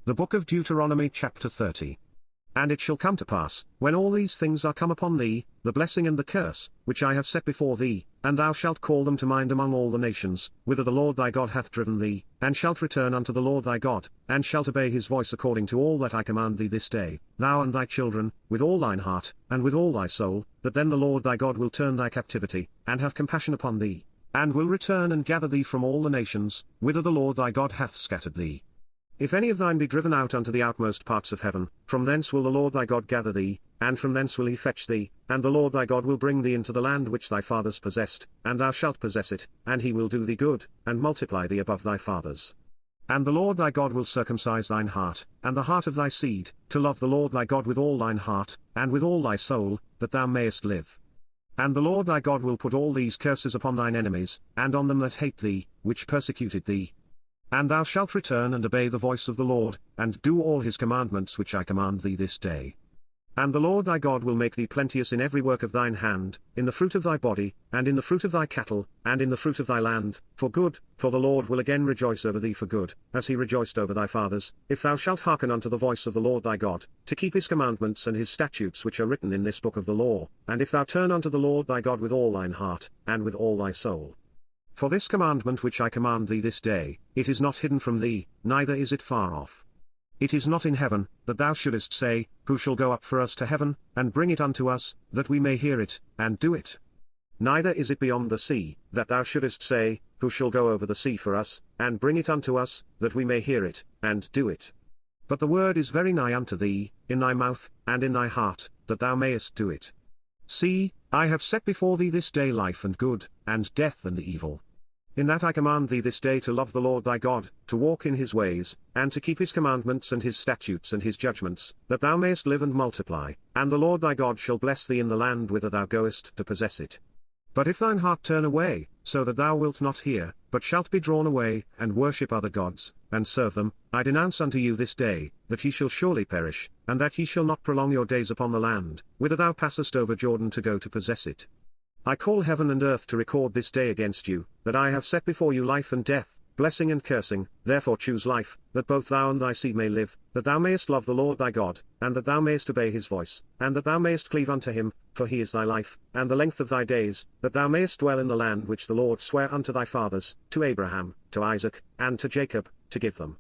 The book of Deuteronomy chapter 30. And it shall come to pass, when all these things are come upon thee, the blessing and the curse, which I have set before thee, and thou shalt call them to mind among all the nations, whither the Lord thy God hath driven thee, and shalt return unto the Lord thy God, and shalt obey his voice according to all that I command thee this day, thou and thy children, with all thine heart, and with all thy soul, that then the Lord thy God will turn thy captivity, and have compassion upon thee, and will return and gather thee from all the nations, whither the Lord thy God hath scattered thee. If any of thine be driven out unto the outmost parts of heaven, from thence will the Lord thy God gather thee, and from thence will he fetch thee, and the Lord thy God will bring thee into the land which thy fathers possessed, and thou shalt possess it, and he will do thee good, and multiply thee above thy fathers. And the Lord thy God will circumcise thine heart, and the heart of thy seed, to love the Lord thy God with all thine heart, and with all thy soul, that thou mayest live. And the Lord thy God will put all these curses upon thine enemies, and on them that hate thee, which persecuted thee. And thou shalt return and obey the voice of the Lord, and do all his commandments which I command thee this day. And the Lord thy God will make thee plenteous in every work of thine hand, in the fruit of thy body, and in the fruit of thy cattle, and in the fruit of thy land, for good, for the Lord will again rejoice over thee for good, as he rejoiced over thy fathers, if thou shalt hearken unto the voice of the Lord thy God, to keep his commandments and his statutes which are written in this book of the law, and if thou turn unto the Lord thy God with all thine heart, and with all thy soul. For this commandment which I command thee this day, it is not hidden from thee, neither is it far off. It is not in heaven, that thou shouldest say, Who shall go up for us to heaven, and bring it unto us, that we may hear it, and do it? Neither is it beyond the sea, that thou shouldest say, Who shall go over the sea for us, and bring it unto us, that we may hear it, and do it? But the word is very nigh unto thee, in thy mouth, and in thy heart, that thou mayest do it. See, I have set before thee this day life and good, and death and evil. In that I command thee this day to love the Lord thy God, to walk in his ways, and to keep his commandments and his statutes and his judgments, that thou mayest live and multiply, and the Lord thy God shall bless thee in the land whither thou goest to possess it. But if thine heart turn away, so that thou wilt not hear, but shalt be drawn away, and worship other gods, and serve them, I denounce unto you this day, that ye shall surely perish, and that ye shall not prolong your days upon the land, whither thou passest over Jordan to go to possess it. I call heaven and earth to record this day against you, that I have set before you life and death, blessing and cursing, therefore choose life, that both thou and thy seed may live, that thou mayest love the Lord thy God, and that thou mayest obey his voice, and that thou mayest cleave unto him, for he is thy life, and the length of thy days, that thou mayest dwell in the land which the Lord sware unto thy fathers, to Abraham, to Isaac, and to Jacob, to give them.